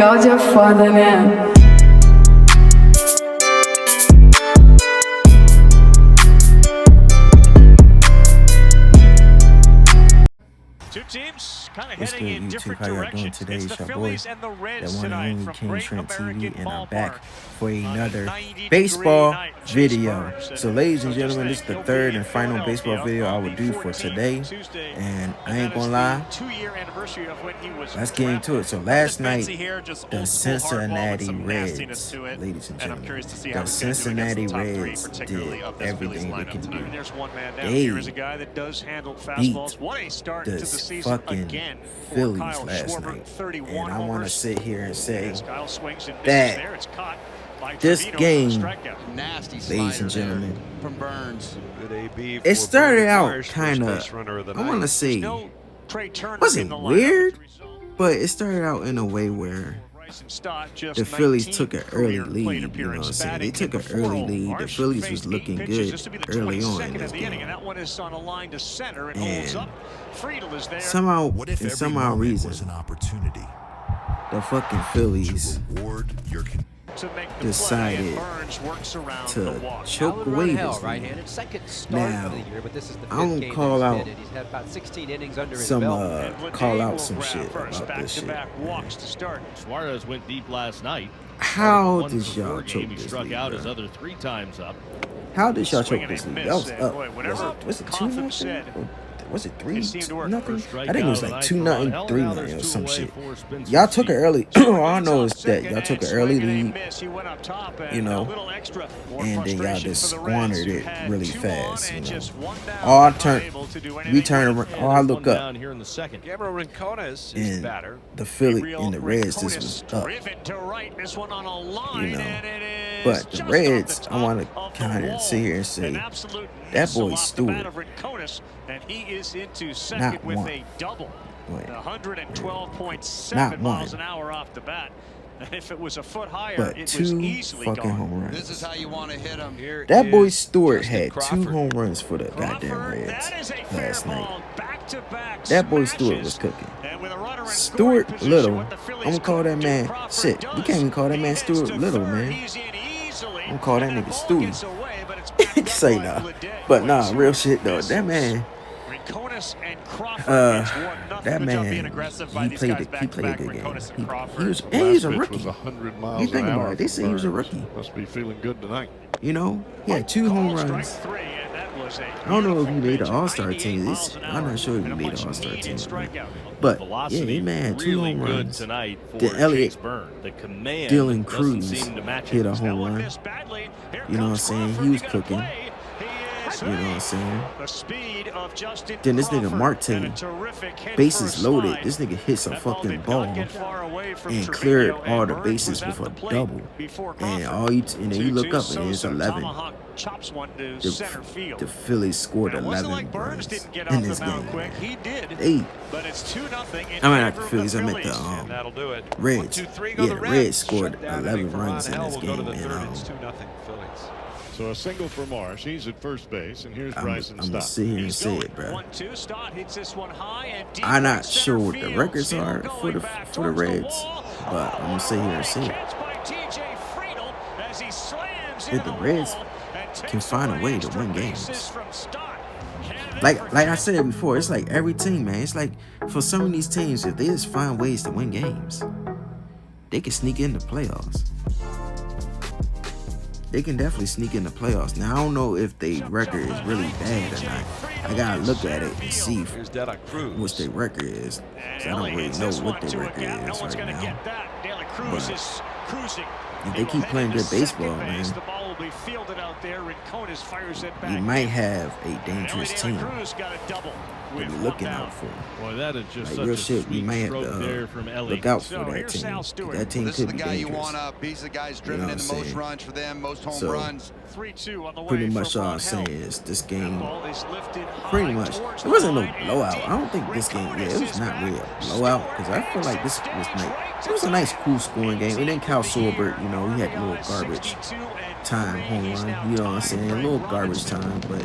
Y'all just foda, né? Two teams kind of What's heading good, in YouTube? different How y'all doing directions. today? It's It's the your boy, Phillies and the that Reds one and tonight only from King Great Trent American TV, and I'm Ballpark back for on a another 90-degree baseball night. Chase video. Burns, So, ladies and so just gentlemen, this think is the he'll third be and in final baseball Philadelphia video I on will the do for 14th, today. Tuesday, And I and ain't that is gonna lie, the 2-year anniversary of when he was let's get into it. So, last night, the Cincinnati Reds, to it. ladies and And I'm gentlemen, curious to see the how he's going to do against Cincinnati the top three, Reds particularly did of this Phillies everything they lineup can tonight. and do. there's one man down. They Here is a guy that does handle beat fastballs. What a start to the the season fucking again for Phillies Kyle last Schwarber, night. 31 And I want to homers. sit here and say As Kyle swings and misses that there, it's caught by this Trevino game, for the strikeout. Nasty ladies and slider there gentlemen, from Burns. Good AB it for started Brandon out Marsh, kind first of, base runner of the I want to night. say, No Trey Turner in wasn't the lineup. weird, but it started out in a way where the Phillies took an early lead, you know what I'm saying? They took an early lead. The Phillies was looking good early on in this game. And that one is on a line to center and holds And up. Friedel is there. somehow, What if for every some moment odd reason, was an opportunity the fucking Phillies to reward your to make the decided play, and Burns works around to the walk. choke away this lead. right-handed, second start Now, of the year, but this is the I don't fifth game call that out he's been in. He's had about 16 innings under his some belt. call out some shit First, about this shit. back-to-back walks to start. Suarez went deep last night. How One did for y'all four choke game. He this struck league, out bro? his other 3 times up. How did y'all choke Swing and this a league? miss, That was and up. boy, whatever Was it 2 Coffin nothing? said, Or was it 3 it seemed to work. nothing? First I think it was like 2 nothing, 3 Now nothing, or there's some 2 away shit. for Spencer Y'all took an Steele. early. All I know is that y'all took an early lead, you know, and then y'all just squandered it really fast. You know, all I look up, Down here in the second. Gabriel Rincones is and batter. the Philly and the Reds, this was up. You know, but the Reds, I want to kind of sit here and say that boy Stewart, not one. Wait, 112.7 not miles one, an hour off the bat. And if it was a foot higher, but it was 2 easily fucking gone. home This is runs. how you want to hit him. Here That boy is Stewart Justin had 2 Crawford. home runs for the goddamn Crawford, Reds that is a fair last night. ball. Back-to-back That boy Stewart smashes. was cooking. And with a runner in Stuart scoring position, Little, what the Phillies I'm gonna call that couldn't do, man. Crawford Shit, you does. can't even call that He man hits Stuart to Little, third. man. He's in easily. I'm gonna call that And nigga ball Stewie. gets away, but it's backed up Say by nah, Bleday. but nah, real shit though. That man, Rincones and Crawford gets 1-0. that Good job being man, aggressive by he these played guys a back-to-back, good game. Rincones and He Crawford. was, and he's a Last pitch rookie. was 100 miles You think an about hour it, they for say he was a Burns. rookie. Must be feeling good tonight. You know, he had 2 home runs. I don't know if he made the All-Star team. I'm not sure if he made the All-Star team. But yeah, he man had 2 really home good runs. tonight for The Elliott Chase Burns. The command Dylan doesn't Cruz seem to match hit it. a home run. You know what I'm saying? He was cooking. You know what I'm saying? Then this nigga Marte, bases loaded. This nigga hits a fucking ball and cleared all the bases with a double. And and then you look up and it's 11. The Phillies scored 11 runs in this game. Man. I mean not the Phillies. I meant the That'll do it. Reds. 1, 2, 3, Yeah, go the Reds scored Down 11 inning for runs in Ron this Hell. We'll game. go to the third. And It's 2-0 Phillies. So a single for Marsh. He's at first base, and here's I'm Bryson gonna Stott. sit here and say it, bro. 1-2 Stott hits this one high and deep I'm right not center sure what the field. records Still are for going back the towards the Reds, wall. but I'm gonna sit here and say it. Catch by TJ Friedel as he slams If into the the Reds wall and can takes find a away way to extra win bases games. from Stott. Candidate Like for I said before, it's like every team, man. It's like for some of these teams, if they just find ways to win games, they can sneak in the playoffs. They can definitely sneak in the playoffs. Now I don't know if their record is really bad or not. I gotta look at it and see Here's De La Cruz. what their record is. So I don't really know what their record is right now. But if they keep playing good baseball, man, you might have a dangerous team to be looking out for. Boy, that is just Like such real a shit, we sweet might have stroke there to from Elliott. look out for that team. That team This is could the be guy you dangerous. want up. He's the guy's driven know in what the I'm most saying? runs for them, most home So, runs. Pretty much all I'm saying is this game, pretty much, it wasn't no blowout. I don't think this game, it was not really a blowout because I feel like this was nice. It was a nice, cool scoring game. And then Kyle Schwarber, you know, he had a little garbage time home run. You know what I'm saying? A little garbage time, but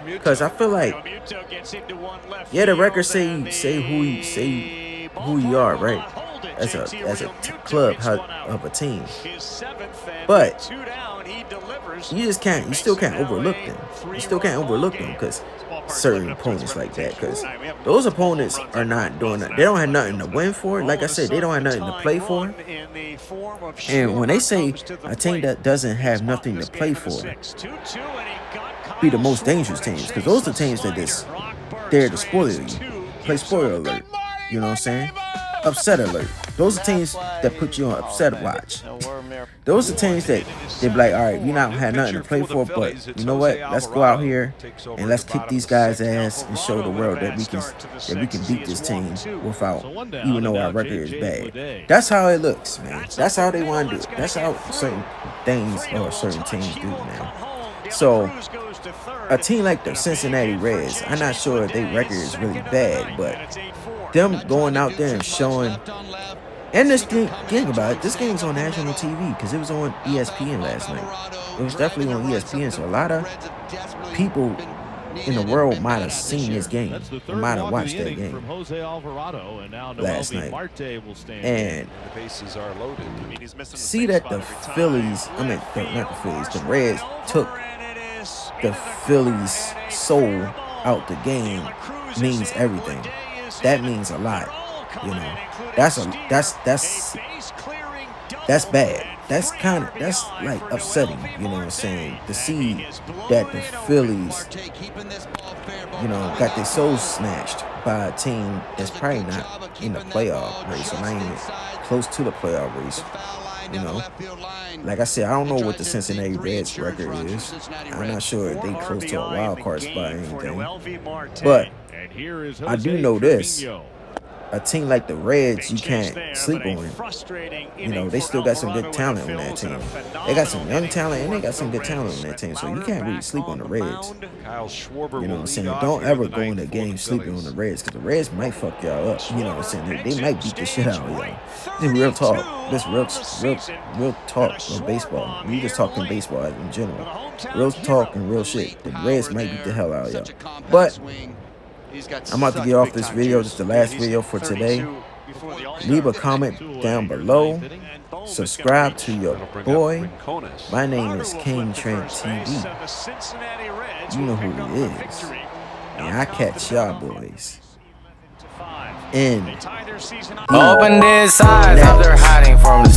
Because I feel like, yeah, the record say who you are, right? As a club of a team. But you still can't overlook them. You still can't overlook them because certain opponents like that. Because those opponents are not doing that. They don't have nothing to win for. Like I said, they don't have nothing to play for. And when they say a team that doesn't have nothing to play for, be the most dangerous teams, because those are the teams that just dare to spoil you. Play spoiler alert. You know what I'm saying? Upset alert. Those are teams that put you on upset watch. Those are teams that they be like, all right, we not had nothing to play for, but you know what? Let's go out here and let's kick these guys' ass and show the world that we can beat this team without, even though our record is bad. That's how it looks, man. That's how they want to do it. That's how certain things or certain teams do, man. So a team like the Cincinnati Reds, I'm not sure if their record is really bad, but them going out there and showing. And this thing about it, this game's on national TV because it was on ESPN last night. It was definitely on ESPN, so a lot of people in the world might have seen this game and might have watched that game last night. And see that the Phillies, not the Phillies, the Reds took the Phillies' soul out the game means everything. That means a lot. You know, that's bad. That's like upsetting, you know what I'm saying? To see that the Phillies, you know, got their souls snatched by a team that's probably not in the playoff race or not even close to the playoff race. You know, like I said, I don't know what the Cincinnati Reds record is. I'm not sure if they close to a wild card spot or anything. But I do know this. A team like the Reds, you can't sleep on. You know, they still got some good talent on that team. They got some young talent and they got some good talent on that team. So you can't really sleep on the Reds. You know what I'm saying? Don't ever go in a game sleeping on the Reds, because the Reds might fuck y'all up. You know what I'm saying? They might beat the shit out of y'all. This real talk. This real talk of baseball. We just talking baseball in general. Real talk and real shit. The Reds might beat the hell out of y'all. But I'm about to get off this video. This is the last video for today. Leave a comment down below. Subscribe to your boy. My name is King Trent TV. You know who he is. And I catch y'all boys in Open this eyes, they're hiding from the